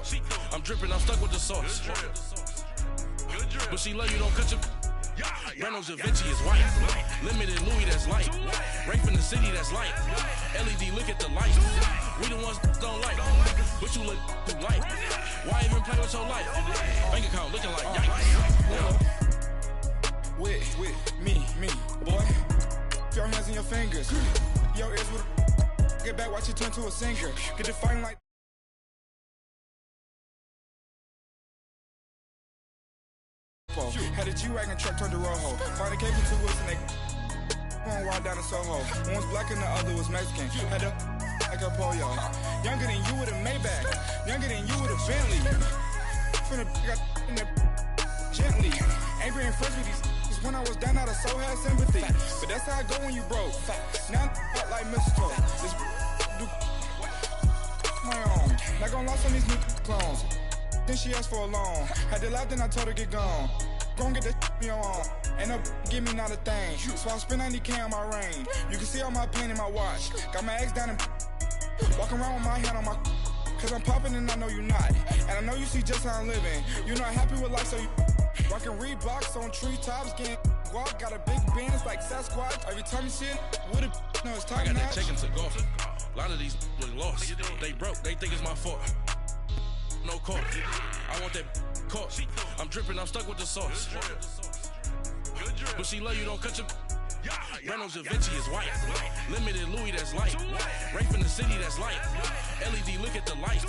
court. I'm dripping, I'm stuck with the sauce. But she love you, don't cut your... Reynolds Da Vinci is white. Limited Louis, that's light. Rape in the city, that's light. LED, look at the light. We the ones don't like. But you look too light. Why even play with your life? Bank account looking like yikes. With me, boy. Your hands in your fingers. Your ears with a... Get back, watch you turn to a singer. Get to fighting like... Had a G-Wagon truck turned to Rojo. Finally came from 2 wheels and they going wild down in Soho. One was black and the other was Mexican. Had a like a pollo. Younger than you with a Maybach. Younger than you with a Bentley. Finna got in the gently. Angry and fresh with these. Cause when I was down, I so had sympathy. But that's how I go when you broke. Now I'm like mistletoe. This do my own. Not gonna lost on these new clones. Then she asked for a loan. Had to laugh, then I told her get gone. Gon' get that me on. Ain't no give me not a thing. So I spend 90K on my ring. You can see all my pain in my watch. Got my ex down and walking around with my hand on my... Cause I'm popping and I know you not. And I know you see just how I'm living. You're not happy with life, so you... Rockin' Reeboks on treetops, getting guap. Got a big Benz like Sasquatch. Every time you see it, with it, no, it's top notch. I got that chicken to golf. A lot of these look lost. They broke, they think it's my fault. No court. I want that court. I'm dripping, I'm stuck with the sauce. But she love you, don't cut your... Reynolds Da Vinci is white. Limited Louis, that's light. Rape in the city, that's light. LED, look at the light.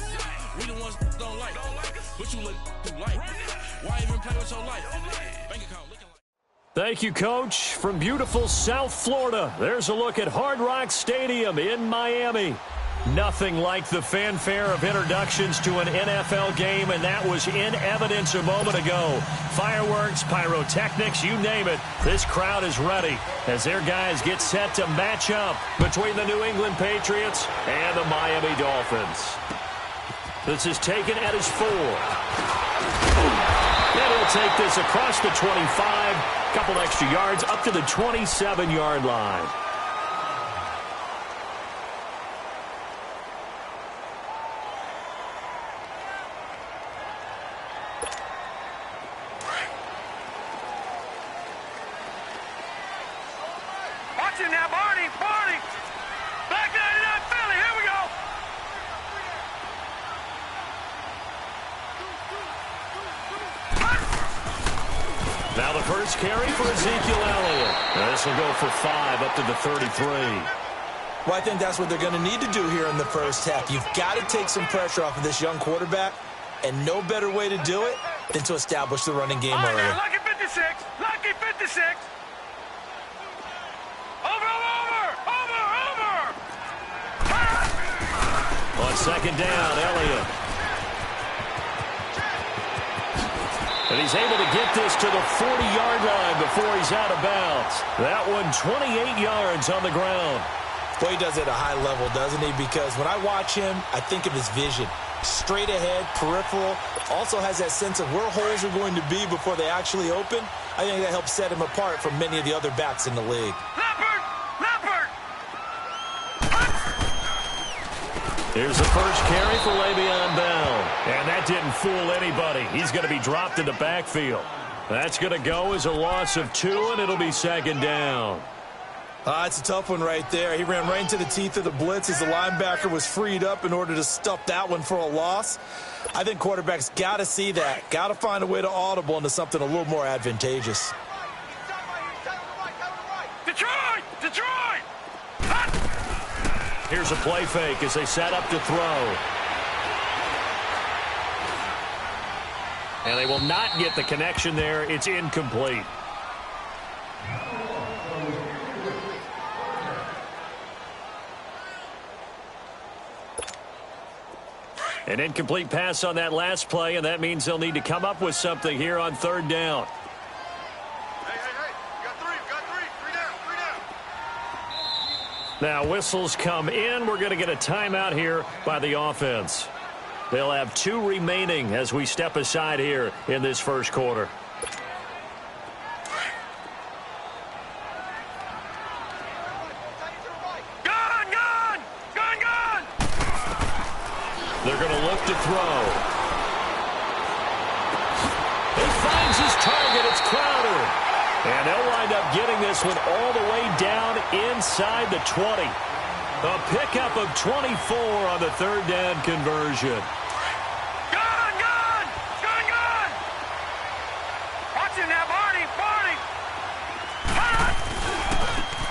We the ones don't like. But you look too light. Why even play with your life? Bank account looking like... Thank you, Coach. From beautiful South Florida, there's a look at Hard Rock Stadium in Miami. Nothing like the fanfare of introductions to an NFL game, and that was in evidence a moment ago. Fireworks, pyrotechnics, you name it. This crowd is ready as their guys get set to match up between the New England Patriots and the Miami Dolphins. This is taken at his 4. And he'll take this across the 25, couple extra yards up to the 27-yard line. Now, Barney! Back 99 Philly, here we go! Now the first carry for Ezekiel Elliott. This will go for 5 up to the 33. Well, I think that's what they're going to need to do here in the first half. You've got to take some pressure off of this young quarterback, and no better way to do it than to establish the running game early. Lucky 56! Lucky 56! On second down, Elliott. And he's able to get this to the 40-yard line before he's out of bounds. That one 28 yards on the ground. Boy, he does it at a high level, doesn't he? Because when I watch him, I think of his vision. Straight ahead, peripheral. Also has that sense of where holes are going to be before they actually open. I think that helps set him apart from many of the other backs in the league. Here's the first carry for Le'Veon Bell. And that didn't fool anybody. He's going to be dropped in the backfield. That's going to go as a loss of 2, and it'll be second down. It's a tough one right there. He ran right into the teeth of the blitz as the linebacker was freed up in order to stuff that one for a loss. I think quarterbacks got to see that. Got to find a way to audible into something a little more advantageous. Detroit! Here's a play fake as they set up to throw. And they will not get the connection there. It's incomplete. An incomplete pass on that last play, and that means they'll need to come up with something here on third down. Now, whistles come in. We're going to get a timeout here by the offense. They'll have 2 remaining as we step aside here in this first quarter. Gun! They're going to look to throw. And they'll wind up getting this one all the way down inside the 20. A pickup of 24 on the third down conversion. Gun! Gun! Gun! Gun! Watch it now, Barney! Barney!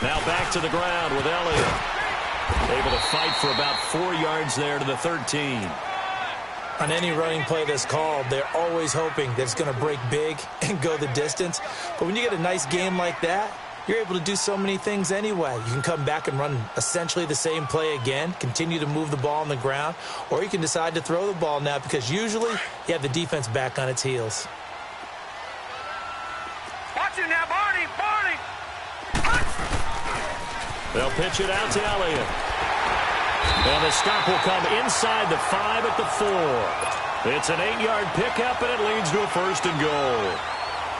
Now back to the ground with Elliott. Able to fight for about 4 yards there to the 13. On any running play that's called, they're always hoping that it's going to break big and go the distance. But when you get a nice game like that, you're able to do so many things anyway. You can come back and run essentially the same play again, continue to move the ball on the ground, or you can decide to throw the ball now because usually you have the defense back on its heels. Watch it now, Barney! Barney! They'll pitch it out to Elliott. And the stop will come inside the 5 at the 4. It's an 8-yard pickup, and it leads to a 1st and goal.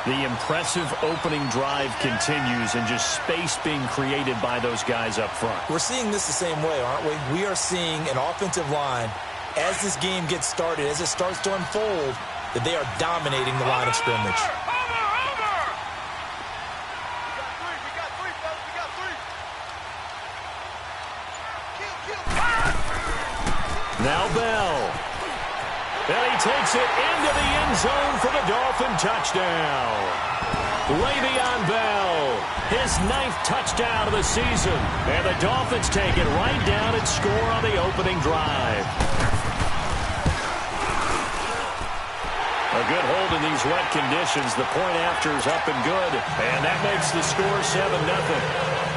The impressive opening drive continues, and just space being created by those guys up front. We're seeing this the same way, aren't we? We are seeing an offensive line, as this game gets started, as it starts to unfold, that they are dominating the line of scrimmage. Now Bell. And he takes it into the end zone for the Dolphin touchdown. Le'Veon Bell, his 9th touchdown of the season. And the Dolphins take it right down and score on the opening drive. A good hold in these wet conditions. The point after is up and good. And that makes the score 7-0.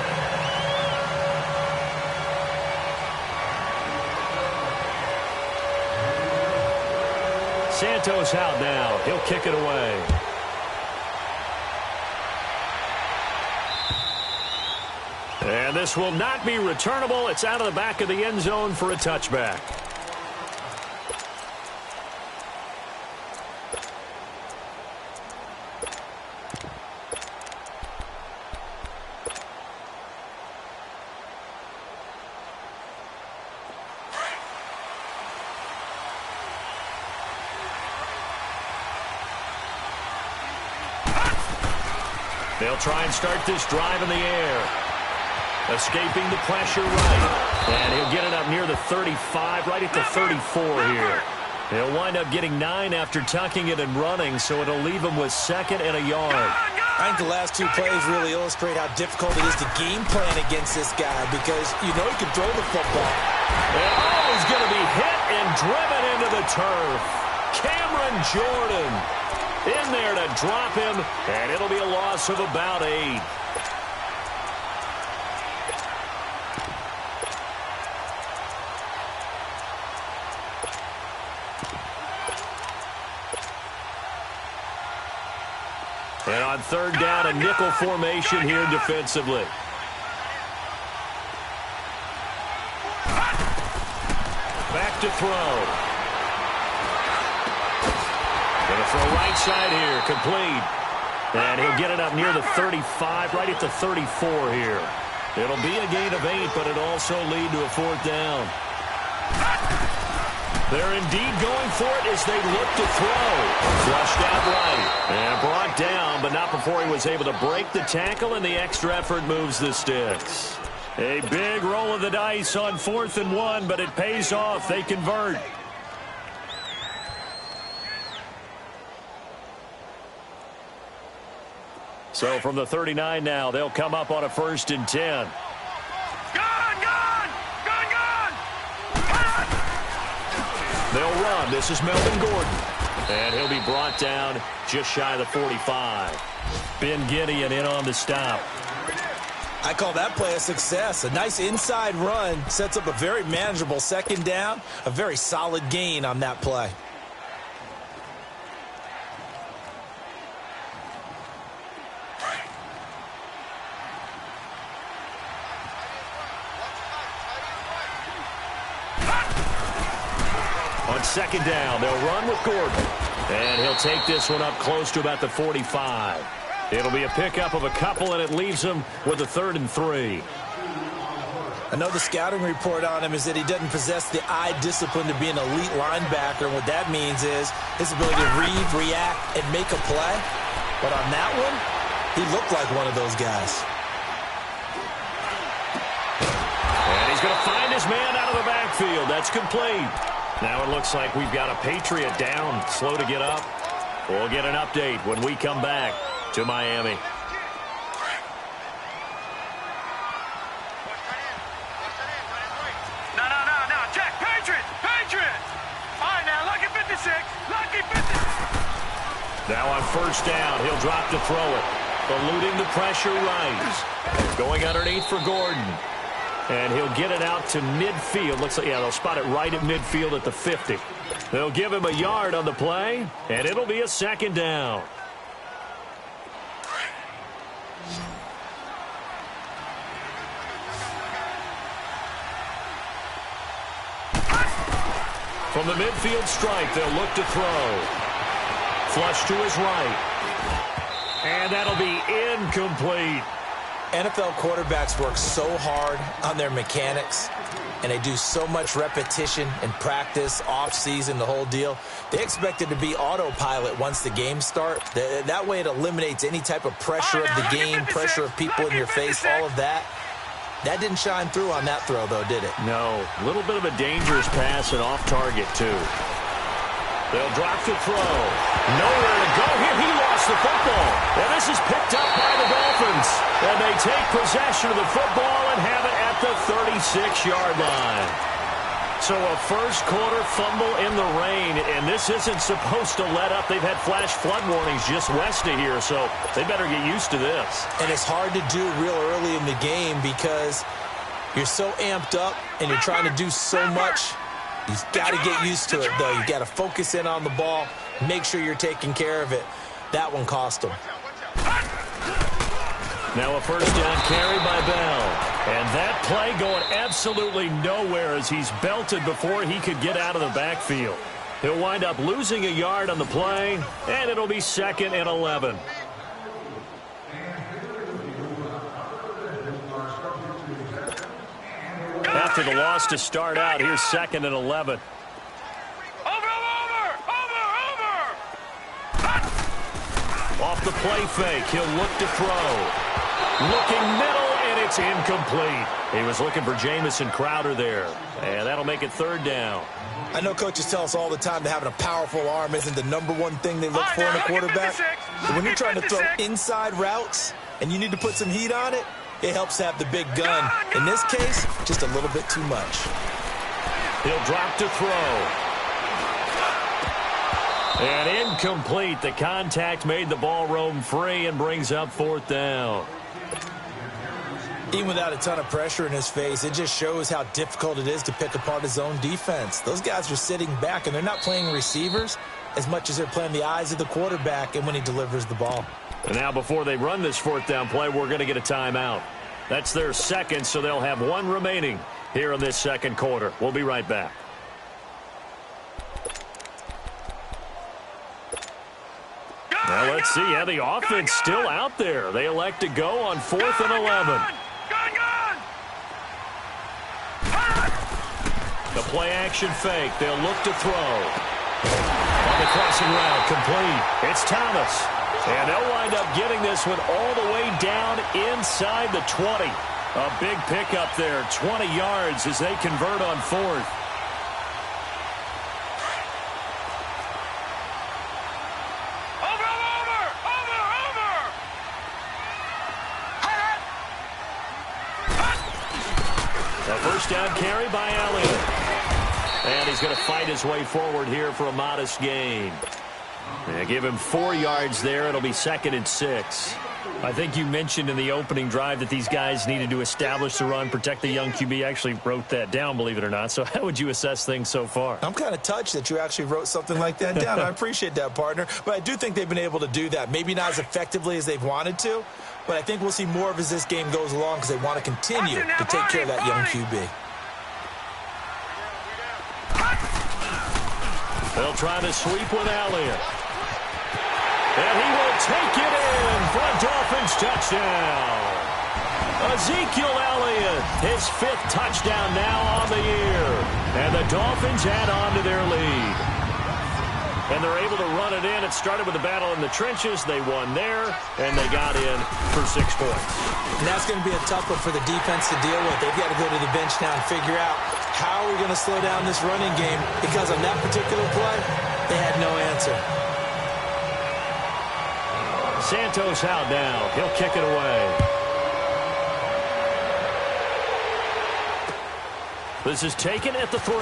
Santos out now. He'll kick it away. And this will not be returnable. It's out of the back of the end zone for a touchback. They'll try and start this drive in the air. Escaping the pressure right. And he'll get it up near the 35, right at the 34 here. He'll wind up getting 9 after tucking it and running, so it'll leave him with 2nd and a yard. I think the last 2 plays really illustrate how difficult it is to game plan against this guy because you know he can throw the football. And he's going to be hit and driven into the turf. Cameron Jordan in there to drop him, and it'll be a loss of about 8. And on 3rd down, a nickel formation here defensively. Back to throw. Going to throw right side here, complete. And he'll get it up near the 35, right at the 34 here. It'll be a gain of 8, but it'll also lead to a 4th down. They're indeed going for it as they look to throw. Flushed out right. And brought down, but not before he was able to break the tackle, and the extra effort moves the sticks. A big roll of the dice on 4th and 1, but it pays off. They convert. So from the 39 now, they'll come up on a 1st and 10. Gun! Gun! Gun! Gun! They'll run. This is Melvin Gordon. And he'll be brought down just shy of the 45. Ben Gideon in on the stop. I call that play a success. A nice inside run sets up a very manageable 2nd down. A very solid gain on that play. On 2nd down, they'll run with Gordon. And he'll take this one up close to about the 45. It'll be a pickup of a couple, and it leaves him with a 3rd and 3. I know the scouting report on him is that he doesn't possess the eye discipline to be an elite linebacker. And what that means is his ability to read, react, and make a play. But on that one, He looked like one of those guys. And he's going to find his man out of the backfield. That's complete. Now it looks like we've got a Patriot down, slow to get up. We'll get an update when we come back to Miami. No, check, Patriot! All right, now, lucky 56, lucky 56. Now on first down, he'll drop to throw it. Eluding the pressure right. Going underneath for Gordon. And he'll get it out to midfield. Looks like, yeah, they'll spot it right at midfield at the 50. They'll give him a yard on the play, and it'll be a second down. From the midfield stripe, they'll look to throw. Flush to his right. And that'll be incomplete. NFL quarterbacks work so hard on their mechanics, and they do so much repetition and practice, off-season, the whole deal. They expect it to be autopilot once the games start. That way it eliminates any type of pressure of the game, pressure of people in your face, all of that. That didn't shine through on that throw, though, did it? No. A little bit of a dangerous pass and off target, too. They'll drop to throw. Nowhere to go here. He lost the football. And this is picked up by the Dolphins. And they take possession of the football and have it at the 36-yard line. So a first quarter fumble in the rain, and this isn't supposed to let up. They've had flash flood warnings just west of here, so they better get used to this. And it's hard to do real early in the game because you're so amped up and you're trying to do so much. You've got to get used to it, though. You've got to focus in on the ball, make sure you're taking care of it. That one cost him. Now a first down carry by Bell. And that play going absolutely nowhere as he's belted before he could get out of the backfield. He'll wind up losing a yard on the play, and it'll be 2nd and 11. After the loss to start out, here's 2nd and 11. Off the play fake, he'll look to throw. Looking middle, and it's incomplete. He was looking for Jamison Crowder there, and that'll make it 3rd down. I know coaches tell us all the time that having a powerful arm isn't the #1 thing they look for in a quarterback. But when you're trying to throw inside routes and you need to put some heat on it, it helps to have the big gun. In this case, just a little bit too much. He'll drop to throw. And incomplete. The contact made the ball roam free and brings up 4th down. Even without a ton of pressure in his face, it just shows how difficult it is to pick apart his own defense. Those guys are sitting back, and they're not playing receivers as much as they're playing the eyes of the quarterback and when he delivers the ball. And now before they run this 4th down play, we're going to get a timeout. That's their 2nd, so they'll have 1 remaining here in this 2nd quarter. We'll be right back. Now let's see. Yeah, the offense still out there. They elect to go on 4th and 11. The play action fake. They'll look to throw. On the crossing route, complete. It's Thomas. And they'll wind up getting this one all the way down inside the 20. A big pickup there, 20 yards as they convert on 4th. First down carry by Elliott. And he's going to fight his way forward here for a modest gain. And give him 4 yards there. It'll be 2nd and 6. I think you mentioned in the opening drive that these guys needed to establish the run, protect the young QB. I actually wrote that down, believe it or not. So how would you assess things so far? I'm kind of touched that you actually wrote something like that down. I appreciate that, partner. But I do think they've been able to do that. Maybe not as effectively as they've wanted to. But I think we'll see more of as this game goes along because they want to continue to take care of that young QB. They'll try to sweep with Elliott. And he will take it in for a Dolphins touchdown. Ezekiel Elliott, his 5th touchdown now on the year. And the Dolphins add on to their lead. and they're able to run it in. It started with a battle in the trenches. They won there, and they got in for 6 points. And that's going to be a tough one for the defense to deal with. They've got to go to the bench now and figure out how are we going to slow down this running game, because on that particular play, they had no answer. Santos out now. He'll kick it away. This is taken at the 3.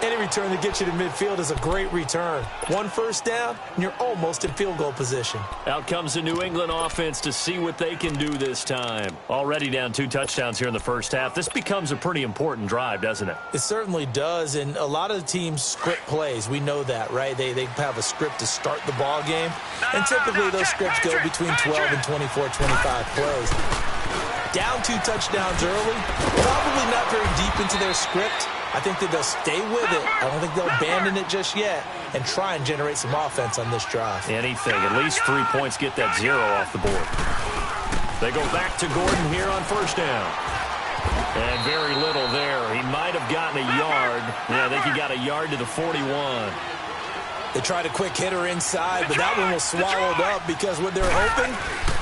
Any return that gets you to midfield is a great return. 1 first down, and you're almost in field goal position. Out comes the New England offense to see what they can do this time. Already down 2 touchdowns here in the first half. This becomes a pretty important drive, doesn't it? It certainly does, and a lot of the teams script plays. We know that, right? They have a script to start the ball game, and typically those scripts go between 12 and 24, 25 plays. Down 2 touchdowns early, probably not very deep into their script. I think that they'll stay with it. I don't think they'll abandon it just yet and try and generate some offense on this drive. Anything. At least 3 points, get that 0 off the board. They go back to Gordon here on first down. And very little there. He might have gotten a yard. Yeah, I think he got a yard to the 41. They tried a quick hitter inside, but that one was swallowed up because what they're hoping,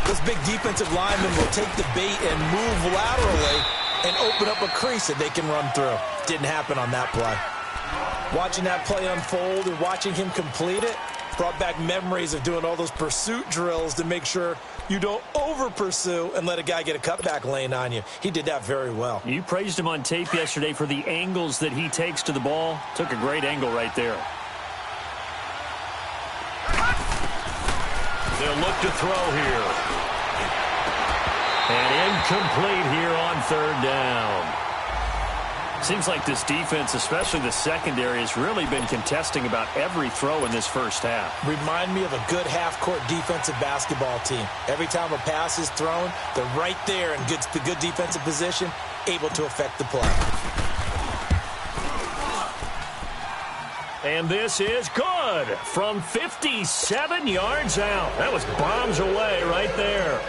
this big defensive lineman will take the bait and move laterally and open up a crease that they can run through. Didn't happen on that play. Watching that play unfold and watching him complete it brought back memories of doing all those pursuit drills to make sure you don't over-pursue and let a guy get a cutback lane on you. He did that very well. You praised him on tape yesterday for the angles that he takes to the ball. Took a great angle right there. They'll look to throw here. And incomplete here on 3rd down. Seems like this defense, especially the secondary, has really been contesting about every throw in this first half. Remind me of a good half-court defensive basketball team. Every time a pass is thrown, they're right there in good defensive position, able to affect the play. And this is good from 57 yards out. That was bombs away right there.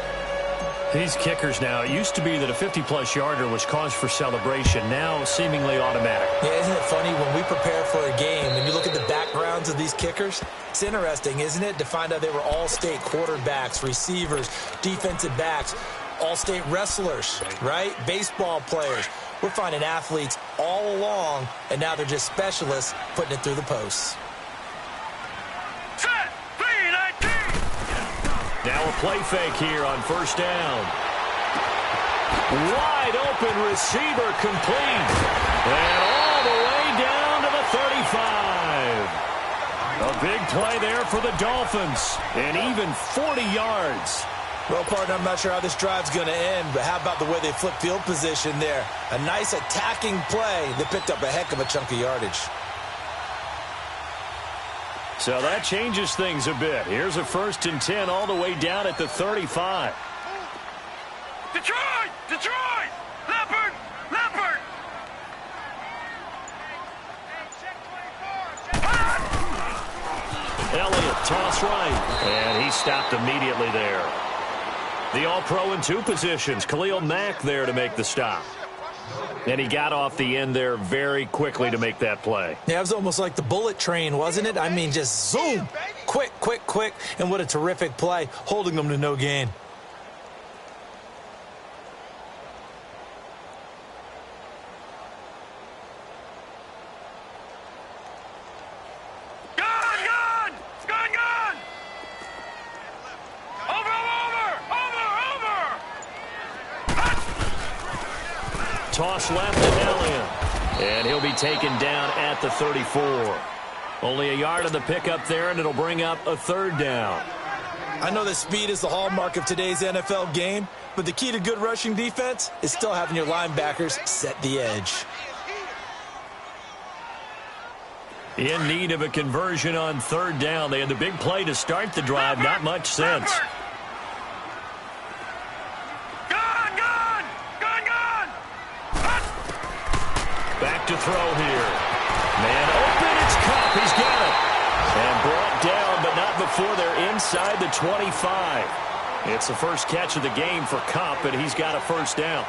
These kickers now, it used to be that a 50-plus yarder was cause for celebration. Now, seemingly automatic. Yeah, isn't it funny when we prepare for a game and you look at the backgrounds of these kickers? It's interesting, isn't it, to find out they were all-state quarterbacks, receivers, defensive backs, all-state wrestlers, right? Baseball players. We're finding athletes all along, and now they're just specialists putting it through the posts. Now a play fake here on first down. Wide open receiver complete. And all the way down to the 35. A big play there for the Dolphins. And even 40 yards. Well, partner, I'm not sure how this drive's going to end, but how about the way they flip field position there? A nice attacking play that picked up a heck of a chunk of yardage. So that changes things a bit. Here's a 1st and 10 all the way down at the 35. Detroit! Detroit! Leopard! Leopard! Elliott, toss right. And he stopped immediately there. The All-Pro in 2 positions. Khalil Mack there to make the stop. And he got off the end there very quickly to make that play. Yeah, it was almost like the bullet train, wasn't it? I mean, just zoom. Quick, quick, quick. And what a terrific play, holding them to no gain. Toss left to Elliott. And he'll be taken down at the 34. Only a yard on the pickup there, and it'll bring up a 3rd down. I know that speed is the hallmark of today's NFL game, but the key to good rushing defense is still having your linebackers set the edge. In need of a conversion on 3rd down. They had the big play to start the drive. Not much sense. Back to throw here. Man open, it's Cup. He's got it. And brought down, but not before they're inside the 25. It's the first catch of the game for Cup, and he's got a 1st down.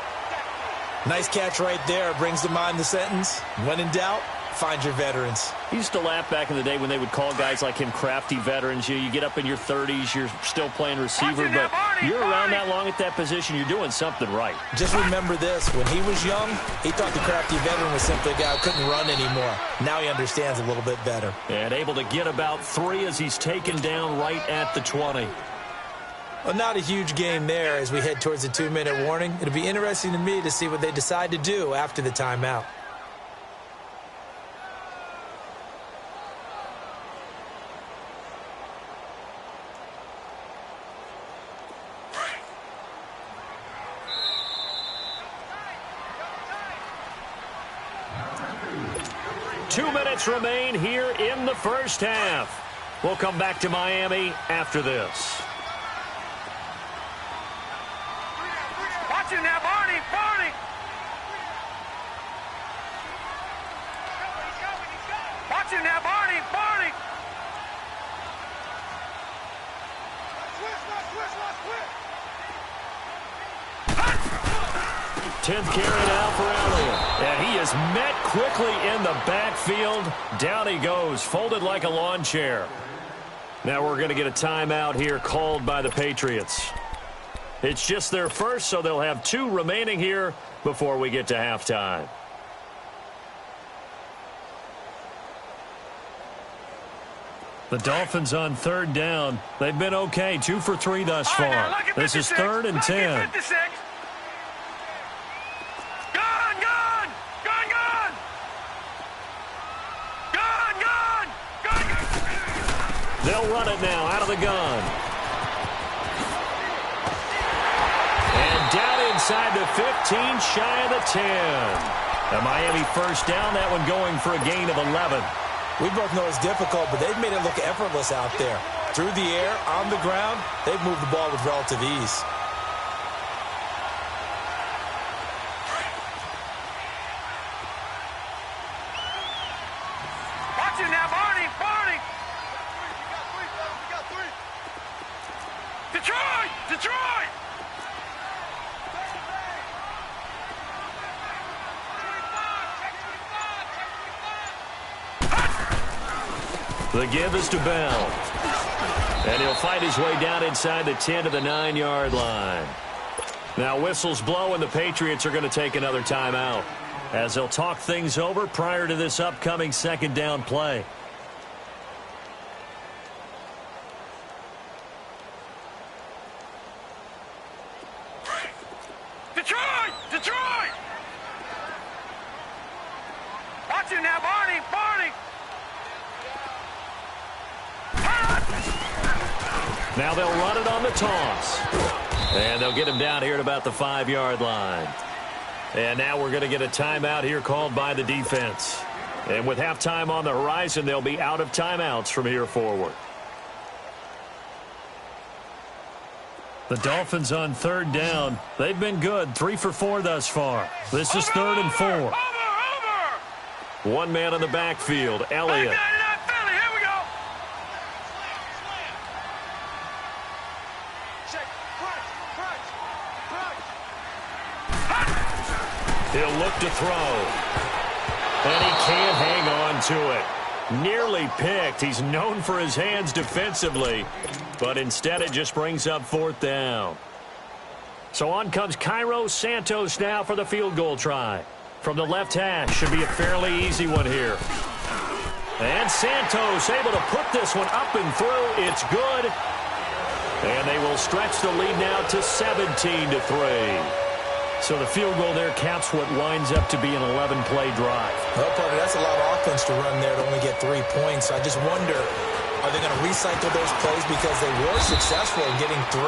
Nice catch right there. Brings to mind the sentence, when in doubt, find your veterans. He used to laugh back in the day when they would call guys like him crafty veterans. You get up in your 30s, you're still playing receiver, but you're around that long at that position, you're doing something right. Just remember this. When he was young, he thought the crafty veteran was simply a guy who couldn't run anymore. Now he understands a little bit better. And able to get about 3 as he's taken down right at the 20. Well, not a huge game there as we head towards the 2-minute warning. It'll be interesting to me to see what they decide to do after the timeout. Two minutes remain here in the first half. We'll come back to Miami after this. Watch it now, Barney, Barney. Watch it now, Barney, Barney. Switch. 10th carry now for Elliott. And he is met quickly in the backfield. Down he goes, folded like a lawn chair. Now we're going to get a timeout here called by the Patriots. It's just their first, so they'll have 2 remaining here before we get to halftime. The Dolphins on 3rd down. They've been okay, 2 for 3 thus far. This is 3rd and 10. They'll run it now out of the gun. And down inside the 15, shy of the 10. A Miami first down, that one going for a gain of 11. We both know it's difficult, but they've made it look effortless out there. Through the air, on the ground, they've moved the ball with relative ease. Watch it now, Barney, Barney. Detroit, Detroit. The give is to Bell. And he'll fight his way down inside the 10 to the 9-yard line. Now whistles blow and the Patriots are going to take another timeout as they'll talk things over prior to this upcoming 2nd down play. Detroit, Detroit. Watch it now, Barney, Barney. Now they'll run it on the toss. And they'll get him down here at about the 5-yard line. And now we're going to get a timeout here called by the defense. And with halftime on the horizon, they'll be out of timeouts from here forward. The Dolphins on 3rd down. They've been good, 3 for 4 thus far. This is 3rd and 4. Over. One man on the backfield, Elliott. He'll look to throw. And he can't hang on to it. Nearly picked. He's known for his hands defensively. But instead it just brings up 4th down. So on comes Cairo Santos now for the field goal try. From the left hash. Should be a fairly easy one here. And Santos able to put this one up and through. It's good. And they will stretch the lead now to 17-3. So the field goal there caps what winds up to be an 11-play drive. Well, partner, that's a lot of offense to run there to only get 3 points. I just wonder, are they going to recycle those plays because they were successful in getting 3?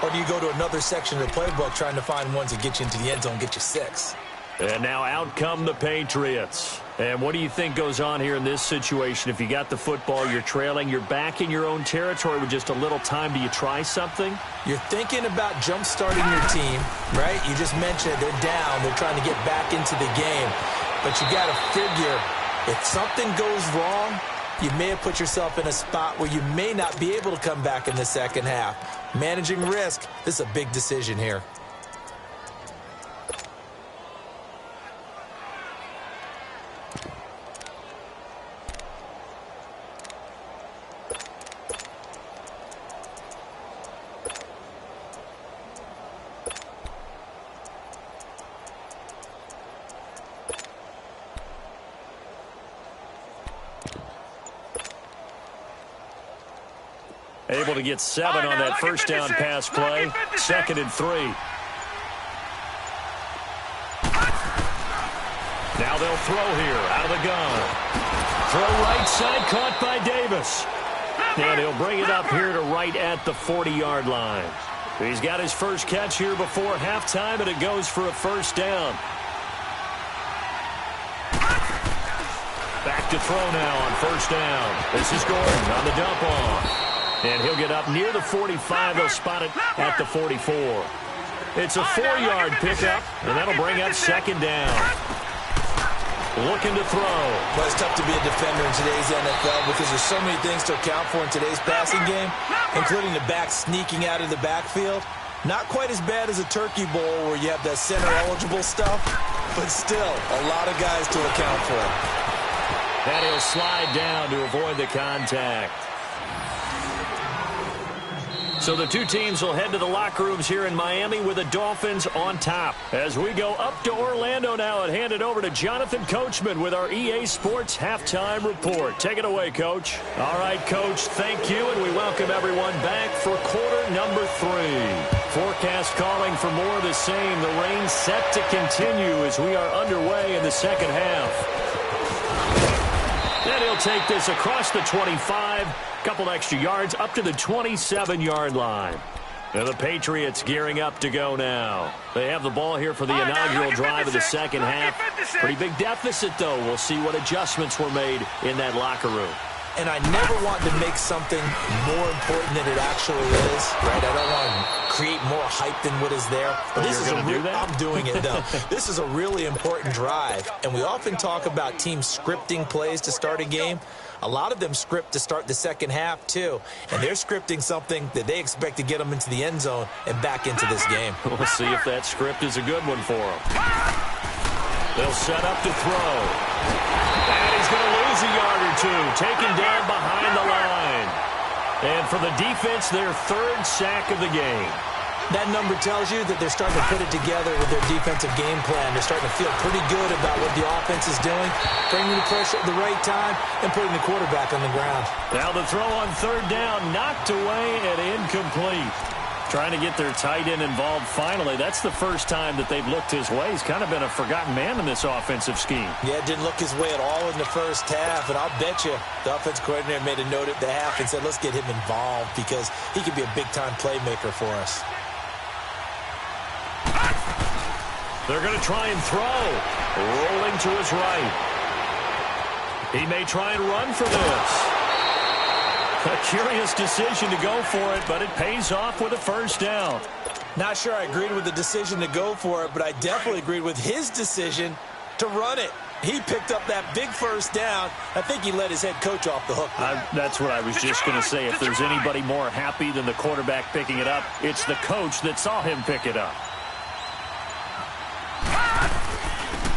Or do you go to another section of the playbook trying to find ones that get you into the end zone, get you 6? And now out come the Patriots. And what do you think goes on here in this situation? If you got the football, you're trailing, you're back in your own territory with just a little time. Do you try something? You're thinking about jump-starting your team, right? You just mentioned it. They're down. They're trying to get back into the game. But you got to figure, if something goes wrong, you may have put yourself in a spot where you may not be able to come back in the second half. Managing risk, this is a big decision here. Able to get 7 on that first down pass play. 2nd and 3. Now they'll throw here out of the gun. Throw right side, caught by Davis. And he'll bring it up here to right at the 40-yard line. He's got his first catch here before halftime, and it goes for a first down. Back to throw now on first down. This is Gordon on the dump off. And he'll get up near the 45. They'll spot it at the 44. It's a 4-yard pickup, and that'll bring up 2nd down. Looking to throw. Well, it's tough to be a defender in today's NFL because there's so many things to account for in today's passing game, including the back sneaking out of the backfield. Not quite as bad as a turkey bowl where you have that center-eligible stuff, but still a lot of guys to account for. And he'll slide down to avoid the contact. So the two teams will head to the locker rooms here in Miami with the Dolphins on top. As we go up to Orlando now and hand it over to Jonathan Coachman with our EA Sports Halftime Report. Take it away, Coach. All right, Coach, thank you, and we welcome everyone back for quarter number 3. Forecast calling for more of the same. The rain set to continue as we are underway in the second half. And he'll take this across the 25. Couple extra yards up to the 27-yard line. And the Patriots gearing up to go now. They have the ball here for the inaugural drive of the second half. Pretty big deficit, though. We'll see what adjustments were made in that locker room. And I never want to make something more important than it actually is, right? I don't want to create more hype than what is there. But this is I'm doing it, though. This is a really important drive. And we often talk about teams scripting plays to start a game. A lot of them script to start the second half, too. And they're scripting something that they expect to get them into the end zone and back into this game. We'll see if that script is a good one for them. They'll set up to throw. And he's going to lose a yard or two. Taken down behind the line. And for the defense, their 3rd sack of the game. That number tells you that they're starting to put it together with their defensive game plan. They're starting to feel pretty good about what the offense is doing, bringing the pressure at the right time, and putting the quarterback on the ground. Now the throw on 3rd down, knocked away and incomplete. Trying to get their tight end involved finally. That's the first time that they've looked his way. He's kind of been a forgotten man in this offensive scheme. Yeah, it didn't look his way at all in the first half, and I'll bet you the offense coordinator made a note at the half and said, let's get him involved because he could be a big-time playmaker for us. They're going to try and throw. Rolling to his right. He may try and run for this. A curious decision to go for it, but it pays off with a first down. Not sure I agreed with the decision to go for it, but I definitely agreed with his decision to run it. He picked up that big first down. I think he let his head coach off the hook. That's what I was just going to say. If there's anybody more happy than the quarterback picking it up, it's the coach that saw him pick it up.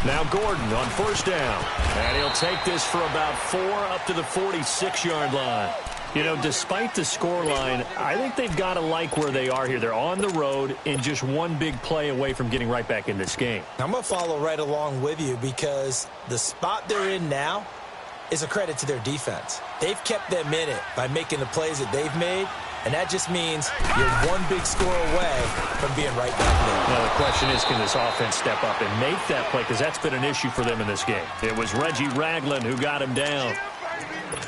Now Gordon on first down. And he'll take this for about 4 up to the 46-yard line. You know, despite the scoreline, I think they've got to like where they are here. They're on the road and just one big play away from getting right back in this game. I'm going to follow right along with you because the spot they're in now is a credit to their defense. They've kept them in it by making the plays that they've made, and that just means you're one big score away from being right back there. Now, the question is, can this offense step up and make that play? Because that's been an issue for them in this game. It was Reggie Ragland who got him down.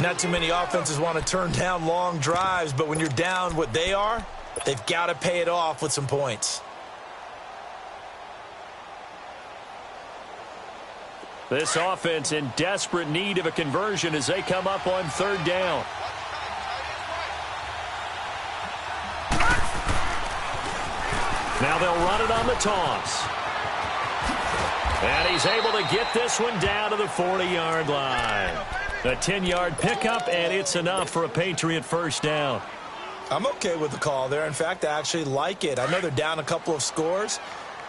Not too many offenses want to turn down long drives, but when you're down what they are, they've got to pay it off with some points. This offense in desperate need of a conversion as they come up on 3rd down. Now they'll run it on the toss. And he's able to get this one down to the 40-yard line. A 10-yard pickup, and it's enough for a Patriot first down. I'm okay with the call there. In fact, I actually like it. I know they're down a couple of scores,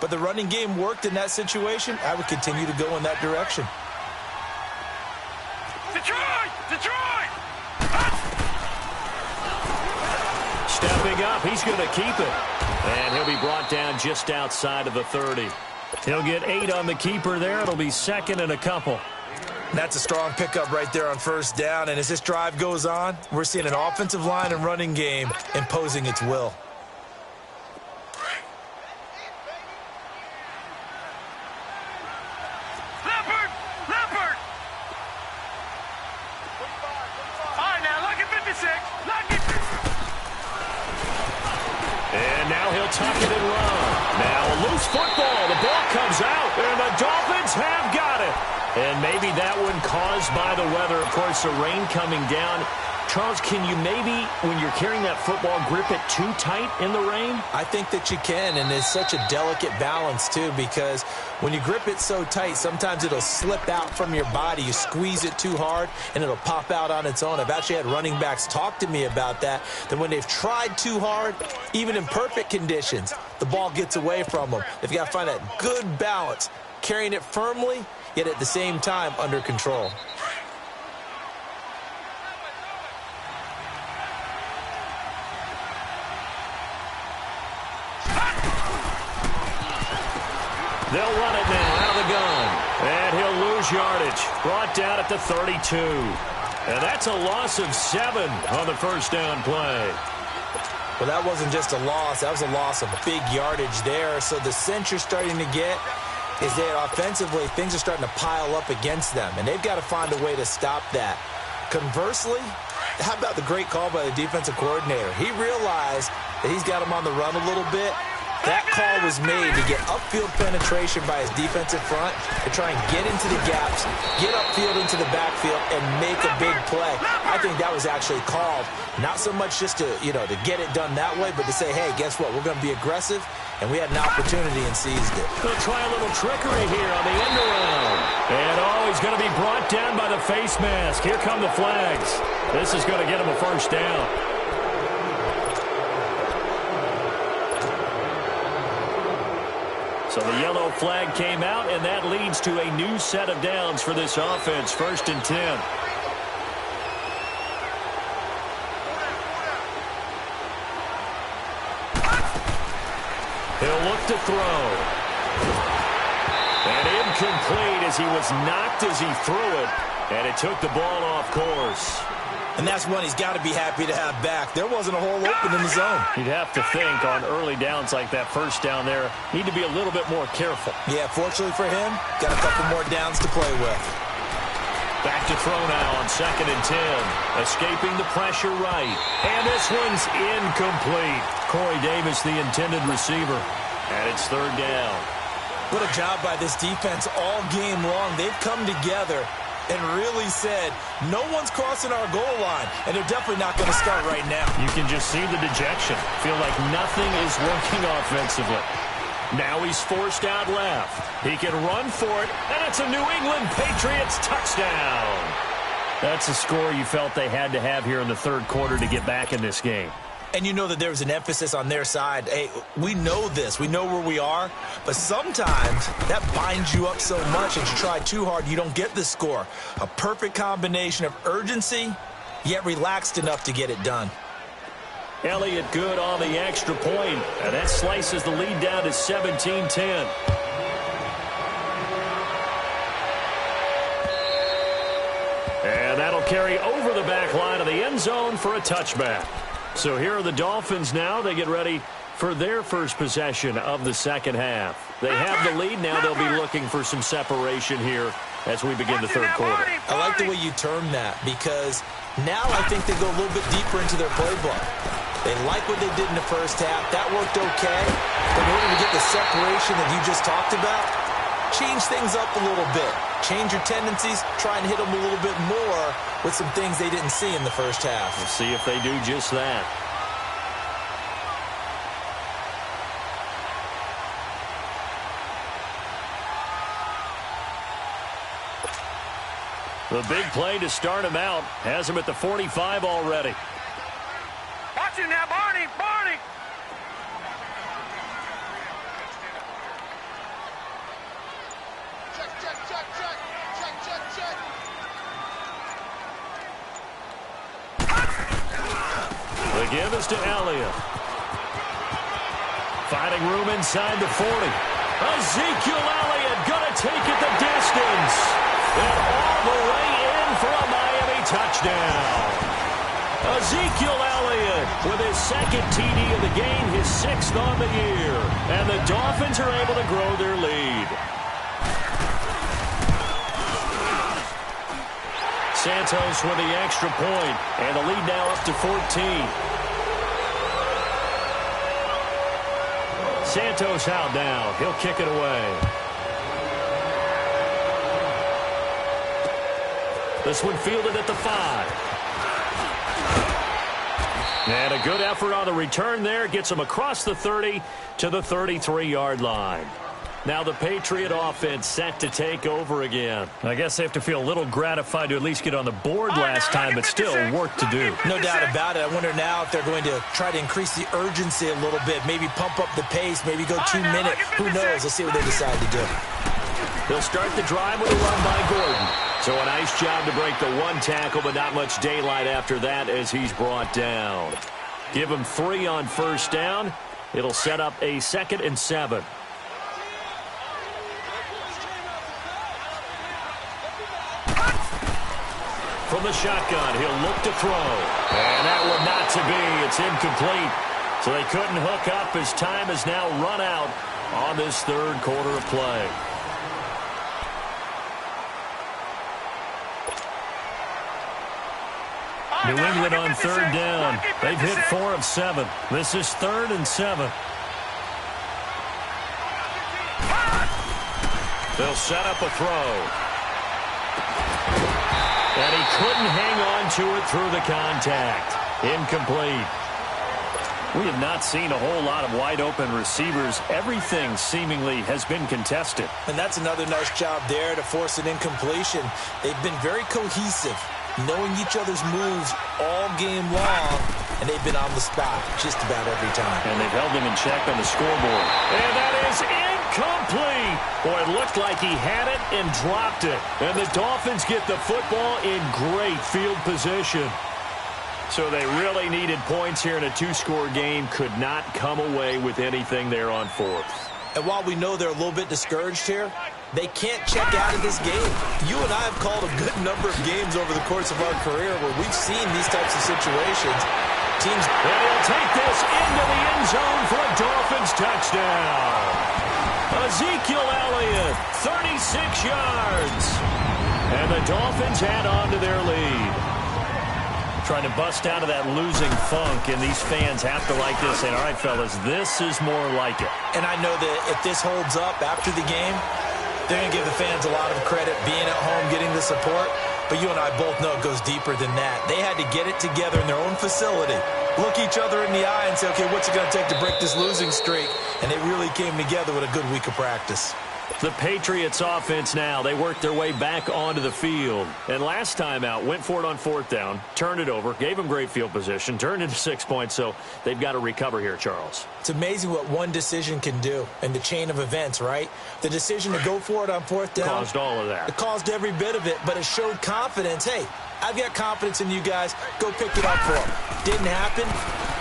but the running game worked in that situation. I would continue to go in that direction. Detroit! Detroit! Stepping up, he's going to keep it. And he'll be brought down just outside of the 30. He'll get 8 on the keeper there. It'll be second and a couple. That's a strong pickup right there on first down. And as this drive goes on, we're seeing an offensive line and running game imposing its will. Leopard! Leopard! All right, now, lucky 56. Lucky 56. And now he'll tuck it and run. Now a loose football. The ball comes out, and the Dolphins have got it. And maybe that one caused by the weather. Of course, the rain coming down. Charles, can you maybe, when you're carrying that football, grip it too tight in the rain? I think that you can, and it's such a delicate balance, too, because when you grip it so tight, sometimes it'll slip out from your body. You squeeze it too hard, and it'll pop out on its own. I've actually had running backs talk to me about that when they've tried too hard, even in perfect conditions, the ball gets away from them. They've got to find that good balance, carrying it firmly, yet at the same time under control. They'll run it now out of the gun. And he'll lose yardage. Brought down at the 32. And that's a loss of 7 on the first down play. Well, that wasn't just a loss. That was a loss of big yardage there. So the sense you're starting to get is that offensively, things are starting to pile up against them. And they've got to find a way to stop that. Conversely, how about the great call by the defensive coordinator? He realized that he's got him on the run a little bit. That call was made to get upfield penetration by his defensive front to try and get into the gaps, get upfield into the backfield, and make a big play. I think that was actually called, not so much just to get it done that way, but to say, hey, guess what? We're going to be aggressive, and we had an opportunity and seized it. They'll try a little trickery here on the end around. And, he's going to be brought down by the face mask. Here come the flags. This is going to get him a first down. So the yellow flag came out, and that leads to a new set of downs for this offense. 1st and 10. He'll look to throw. And incomplete as he was knocked as he threw it. And it took the ball off course. And that's one he's got to be happy to have back. There wasn't a hole open in the zone. You'd have to think on early downs like that first down there, need to be a little bit more careful. Yeah, fortunately for him, got a couple more downs to play with. Back to throw now on 2nd and 10. Escaping the pressure right. And this one's incomplete. Corey Davis, the intended receiver. And it's 3rd down. What a job by this defense all game long. They've come together and really said, no one's crossing our goal line, and they're definitely not going to start right now. You can just see the dejection. Feel like nothing is working offensively. Now he's forced out left. He can run for it, and it's a New England Patriots touchdown. That's a score you felt they had to have here in the 3rd quarter to get back in this game. And you know that there's an emphasis on their side. Hey, we know this. We know where we are. But sometimes that binds you up so much that you try too hard, you don't get the score. A perfect combination of urgency, yet relaxed enough to get it done. Elliott good on the extra point. And that slices the lead down to 17-10. And that'll carry over the back line of the end zone for a touchback. So here are the Dolphins now. They get ready for their first possession of the second half. They have the lead. Now they'll be looking for some separation here as we begin the 3rd quarter. I like the way you term that because now I think they go a little bit deeper into their playbook. They like what they did in the first half. That worked okay. But in order to get the separation that you just talked about, change things up a little bit. Change your tendencies, try and hit them a little bit more with some things they didn't see in the first half. We'll see if they do just that. The big play to start him out has him at the 45 already. Watch it now, Barney! Barney! give is to Elliott. Finding room inside the 40. Ezekiel Elliott going to take it the distance. And all the way in for a Miami touchdown. Ezekiel Elliott with his second TD of the game, his 6th on the year. And the Dolphins are able to grow their lead. Santos with the extra point, and the lead now up to 14. Santos out now. He'll kick it away. This one fielded at the 5. And a good effort on the return there. Gets him across the 30 to the 33-yard line. Now the Patriot offense set to take over again. I guess they have to feel a little gratified to at least get on the board last time, but still work to do. No doubt about it. I wonder now if they're going to try to increase the urgency a little bit, maybe pump up the pace, maybe go 2 minutes. Who knows? Let's see what they decide to do. They'll start the drive with a run by Gordon. So a nice job to break the 1 tackle, but not much daylight after that as he's brought down. Give him 3 on first down. It'll set up a 2nd and 7. From the shotgun, he'll look to throw. And that one not to be. It's incomplete. So they couldn't hook up as time has now run out on this 3rd quarter of play. New England on 3rd down. They've hit 4 of 7. This is 3rd and 7. They'll set up a throw. And he couldn't hang on to it through the contact. Incomplete. We have not seen a whole lot of wide-open receivers. Everything seemingly has been contested. And that's another nice job there to force an incompletion. They've been very cohesive, knowing each other's moves all game long, and they've been on the spot just about every time. And they've held him in check on the scoreboard. And that is incomplete. Boy, it looked like he had it and dropped it. And the Dolphins get the football in great field position. So they really needed points here in a 2-score game. Could not come away with anything there on 4th. And while we know they're a little bit discouraged here, they can't check out of this game. You and I have called a good number of games over the course of our career where we've seen these types of situations. Teams... And he'll take this into the end zone for a Dolphins touchdown. Ezekiel Elliott, 36 yards. And the Dolphins add on to their lead. Trying to bust out of that losing funk, and these fans have to like this. And all right, fellas, this is more like it. And I know that if this holds up after the game, they're going to give the fans a lot of credit, being at home, getting the support. But you and I both know it goes deeper than that. They had to get it together in their own facility, look each other in the eye and say, okay, what's it going to take to break this losing streak? And they really came together with a good week of practice. The Patriots offense now, they worked their way back onto the field. And last time out, went for it on 4th down, turned it over, gave them great field position, turned into 6 points, so they've got to recover here, Charles. It's amazing what one decision can do in the chain of events, right? The decision to go for it on 4th down. Caused all of that. It caused every bit of it, but it showed confidence. Hey, I've got confidence in you guys. Go pick it up for them. Didn't happen.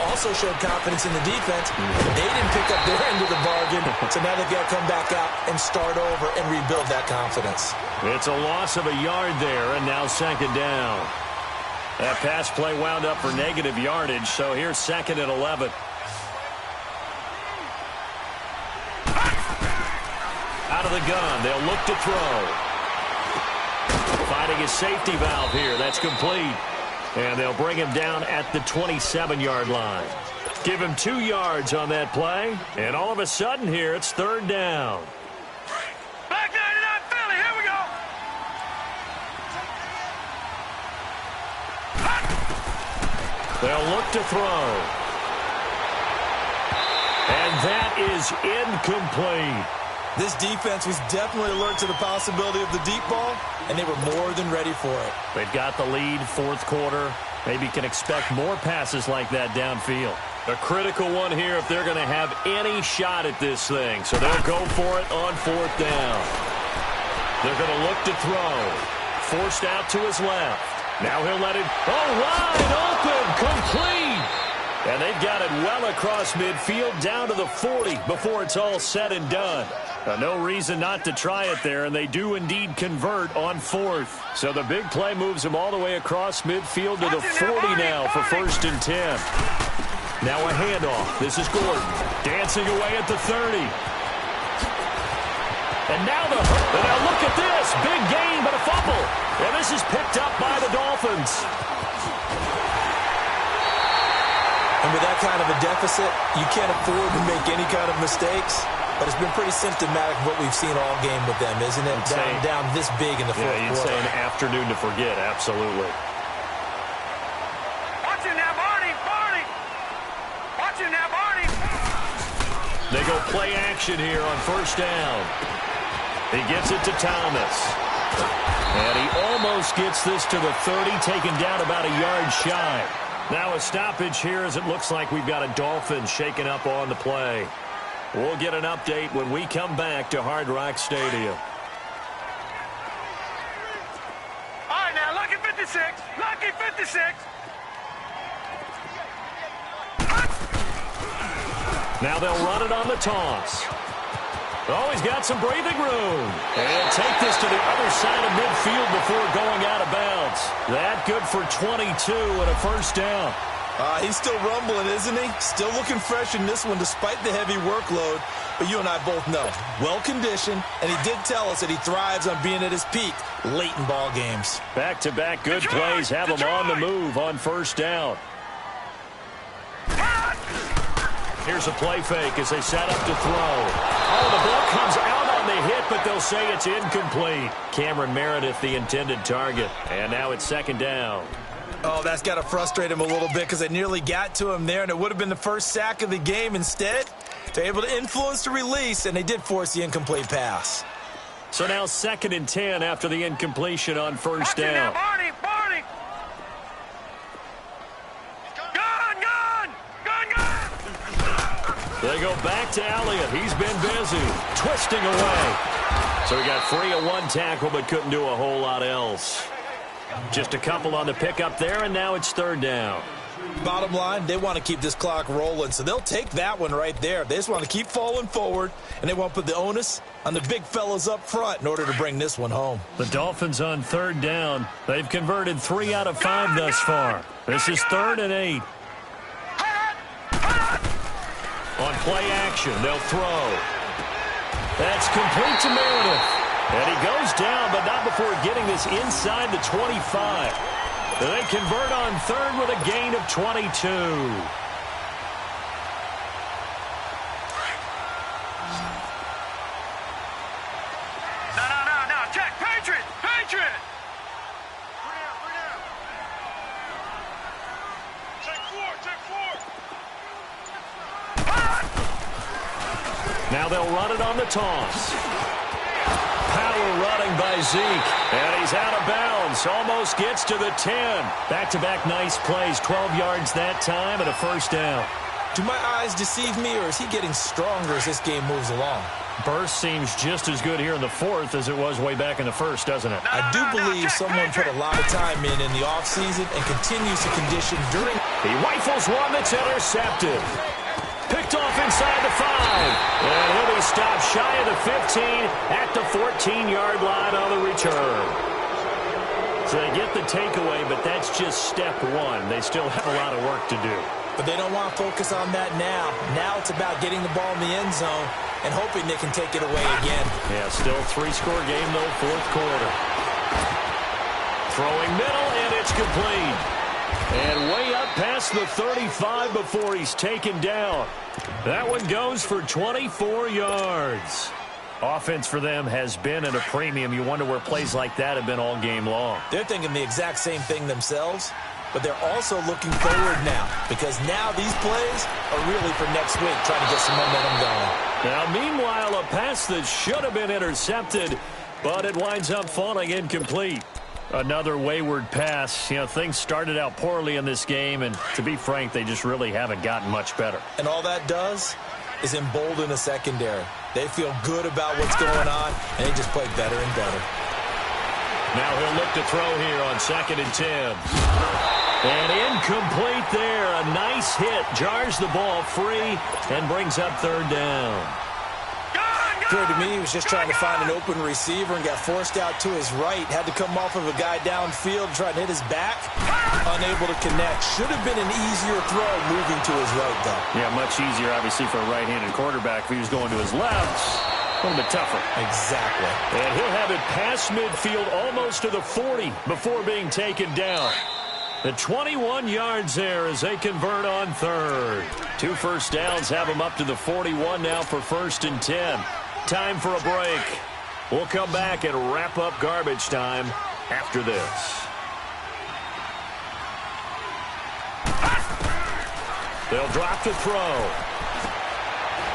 Also showed confidence in the defense. They didn't pick up their end of the bargain, so now they've got to come back out and start over and rebuild that confidence. It's a loss of a yard there, and now 2nd down. That pass play wound up for negative yardage, so here's 2nd and 11. Out of the gun, they'll look to throw. Finding his safety valve here. That's complete. And they'll bring him down at the 27-yard line. Give him 2 yards on that play. And all of a sudden here, it's 3rd down. Back 99 Philly, here we go. They'll look to throw. And that is incomplete. This defense was definitely alert to the possibility of the deep ball, and they were more than ready for it. They've got the lead, 4th quarter. Maybe can expect more passes like that downfield. A critical one here if they're going to have any shot at this thing. So they'll go for it on 4th down. They're going to look to throw. Forced out to his left. Now he'll let it go wide open, complete. And they've got it well across midfield down to the 40 before it's all said and done. No reason not to try it there, and they do indeed convert on 4th. So the big play moves them all the way across midfield to the 40 now for 1st and 10. Now a handoff. This is Gordon dancing away at the 30. And now look at this. Big gain, but a fumble. And this is picked up by the Dolphins. And with that kind of a deficit, you can't afford to make any kind of mistakes. But it's been pretty symptomatic of what we've seen all game with them, isn't it? Down this big in the fourth quarter. Yeah, you'd say an afternoon to forget, absolutely. Watch it now, Barney! Watch it now, Barney! They go play action here on 1st down. He gets it to Thomas. And he almost gets this to the 30, taken down about a yard shy. Now a stoppage here as it looks like we've got a Dolphin shaken up on the play. We'll get an update when we come back to Hard Rock Stadium. All right, now, lucky 56. Lucky 56. Now they'll run it on the toss. Oh, he's got some breathing room. And he'll take this to the other side of midfield before going out of bounds. That good for 22 and a 1st down. He's still rumbling, isn't he? Still looking fresh in this one despite the heavy workload. But you and I both know, well-conditioned, and he did tell us that he thrives on being at his peak late in ball games. Back-to-back good plays have him on the move on 1st down. Here's a play fake as they set up to throw. Oh, the ball comes out on the hit, but they'll say it's incomplete. Cameron Meredith, the intended target. And now it's 2nd down. Oh, that's got to frustrate him a little bit because they nearly got to him there, and it would have been the first sack of the game. Instead, they're able to influence the release, and they did force the incomplete pass. So now 2nd and 10 after the incompletion on 1st down. Barney! They go back to Elliott. He's been busy, twisting away. So he got free of one tackle, but couldn't do a whole lot else. Just a couple on the pickup there, and now it's 3rd down. Bottom line, they want to keep this clock rolling, so they'll take that one right there. They just want to keep falling forward, and they want to put the onus on the big fellas up front in order to bring this one home. The Dolphins on 3rd down. They've converted 3 out of 5 thus far. This is 3rd and 8. On play action, they'll throw. That's complete to Meredith. And he goes down, but not before getting this inside the 25. They convert on 3rd with a gain of 22. No. Check. Patriot. Take 4. Now they'll run it on the toss. Power running by Zeke. And he's out of bounds. Almost gets to the 10. Back-to-back nice plays. 12 yards that time and a 1st down. Do my eyes deceive me, or is he getting stronger as this game moves along? Burst seems just as good here in the 4th as it was way back in the 1st, doesn't it? I do believe someone put a lot of time in the offseason and continues to condition during. He rifles one that's intercepted. Picked off inside the 5. And he'll be stopped shy of the 15 at the 14-yard line on the return. So they get the takeaway, but that's just step 1. They still have a lot of work to do. But they don't want to focus on that now. Now it's about getting the ball in the end zone and hoping they can take it away again. Yeah, still 3-score game, though, 4th quarter. Throwing middle, and it's complete. And way up past the 35 before he's taken down. That one goes for 24 yards. Offense for them has been at a premium. You wonder where plays like that have been all game long. They're thinking the exact same thing themselves, but they're also looking forward now because now these plays are really for next week, trying to get some momentum going. Now, meanwhile, a pass that should have been intercepted, but it winds up falling incomplete. Another wayward pass. You know, things started out poorly in this game, and to be frank, they just really haven't gotten much better. And all that does is embolden the secondary. They feel good about what's going on, and they just play better and better. Now he'll look to throw here on 2nd and 10. And incomplete there. A nice hit. Jars the ball free and brings up third down. Appeared to me he was just trying to find an open receiver and got forced out to his right. Had to come off of a guy downfield, trying to hit his back. Unable to connect. Should have been an easier throw moving to his right, though. Yeah, much easier, obviously, for a right-handed quarterback. If he was going to his left, a little bit tougher. Exactly. And he'll have it past midfield, almost to the 40, before being taken down. The 21 yards there as they convert on third. 2 first downs have them up to the 41 now for 1st and 10. Time for a break. We'll come back and wrap up garbage time after this. They'll drop to throw.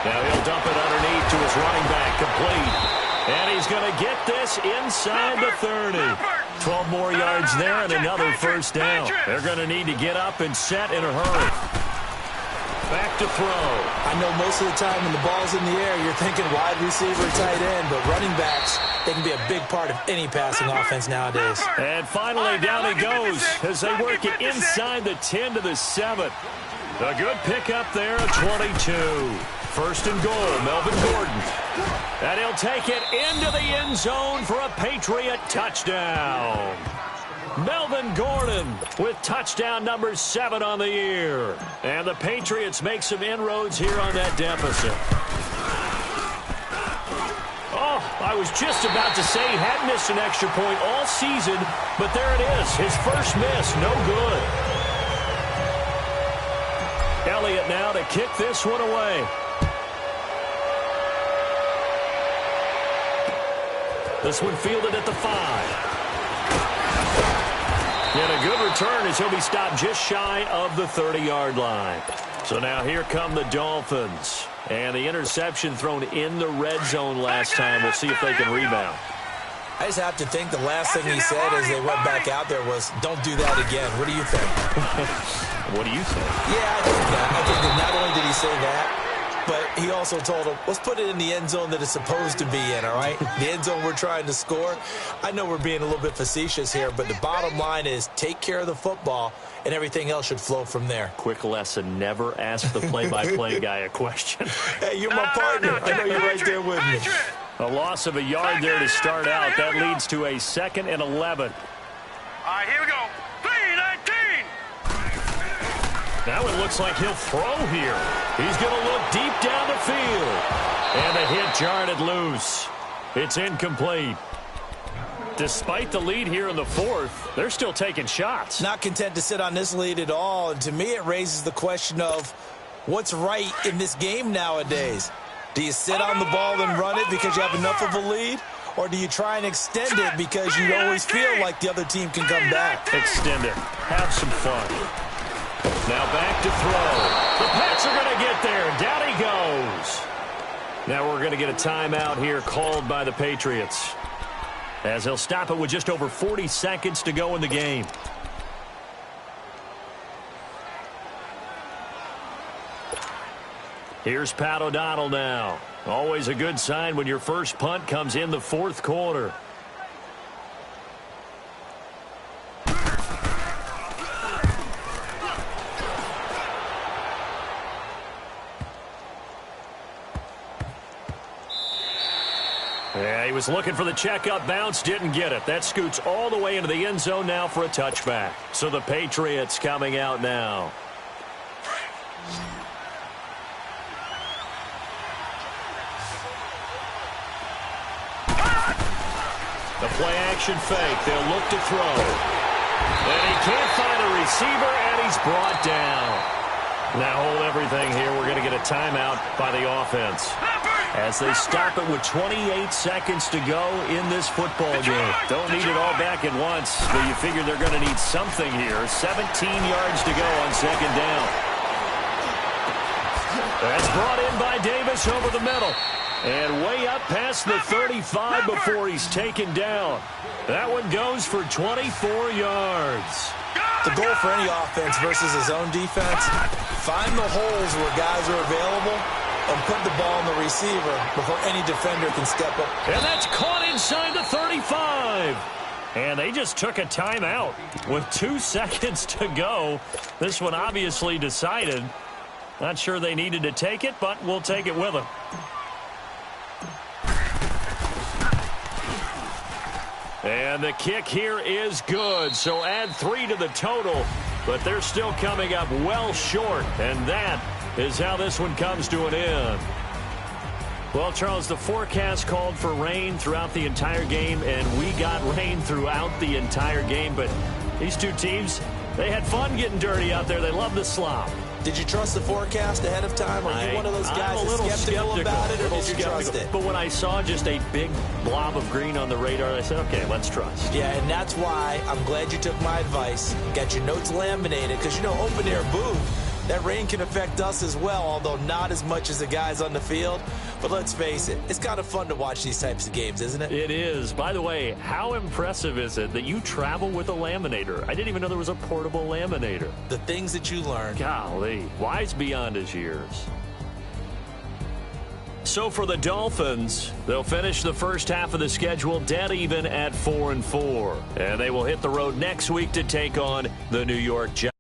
Now he'll dump it underneath to his running back, complete. And he's going to get this inside the 30. 12 more yards there and another first down. They're going to need to get up and set in a hurry. Back to throw. I know most of the time when the ball's in the air, you're thinking wide receiver, tight end, but running backs, they can be a big part of any passing offense nowadays. And finally, down he goes as they work it inside the 10 to the 7. A good pickup there at 22. 1st and goal, Melvin Gordon. And he'll take it into the end zone for a Patriot touchdown. Melvin Gordon with touchdown number 7 on the year. And the Patriots make some inroads here on that deficit. Oh, I was just about to say he hadn't missed an extra point all season, but there it is. His first miss, no good. Elliott now to kick this one away. This one fielded at the 5. And a good return as he'll be stopped just shy of the 30-yard line. So now here come the Dolphins. And the interception thrown in the red zone last time. We'll see if they can rebound. I just have to think the last thing he said as they went back out there was, don't do that again. What do you think? What do you think? Yeah, I think that. I think that not only did he say that, but he also told him, let's put it in the end zone that it's supposed to be in, all right? The end zone we're trying to score. I know we're being a little bit facetious here, but the bottom line is take care of the football, and everything else should flow from there. Quick lesson, never ask the play-by-play guy a question. Hey, you're my partner. I know you're right there with me. A loss of a yard there to start out. That leads to a 2nd and 11. All right, here we go. 3-19. Now it looks like he'll throw here. He's going to look deep down the field. And the hit jarred it loose. It's incomplete. Despite the lead here in the 4th, they're still taking shots. Not content to sit on this lead at all. And to me, it raises the question of what's right in this game nowadays. Do you sit on the ball and run it because you have enough of a lead? Or do you try and extend it because you always feel like the other team can come back? Extend it. Have some fun. Now back to throw. The Pats are going to get there. Down he goes. Now we're going to get a timeout here called by the Patriots, as he'll stop it with just over 40 seconds to go in the game. Here's Pat O'Donnell now. Always a good sign when your first punt comes in the 4th quarter. Yeah, he was looking for the checkup bounce, didn't get it. That scoots all the way into the end zone now for a touchback. So the Patriots coming out now. The play-action fake. They'll look to throw. And he can't find a receiver, and he's brought down. Now hold everything here. We're going to get a timeout by the offense, as they stop it with 28 seconds to go in this football game. Don't need it all back at once, but you figure they're going to need something here. 17 yards to go on 2nd down. That's brought in by Davis over the middle. And way up past the 35 before he's taken down. That one goes for 24 yards. The goal for any offense versus his own defense, find the holes where guys are available and put the ball on the receiver before any defender can step up. And that's caught inside the 35. And they just took a timeout with 2 seconds to go. This one obviously decided. Not sure they needed to take it, but we'll take it with them. And the kick here is good. So add 3 to the total, but they're still coming up well short. And that is how this one comes to an end. Well, Charles, the forecast called for rain throughout the entire game, and we got rain throughout the entire game. But these two teams, they had fun getting dirty out there. They love the slop. Did you trust the forecast ahead of time? Are you one of those guys that's skeptical about it, or did you trust it? But when I saw just a big blob of green on the radar, I said, okay, let's trust. Yeah, and that's why I'm glad you took my advice. Got your notes laminated, because, you know, open-air booth, that rain can affect us as well, although not as much as the guys on the field. But let's face it, it's kind of fun to watch these types of games, isn't it? It is. By the way, how impressive is it that you travel with a laminator? I didn't even know there was a portable laminator. The things that you learn. Golly, wise beyond his years. So for the Dolphins, they'll finish the first half of the schedule dead even at 4-4. And they will hit the road next week to take on the New York Giants.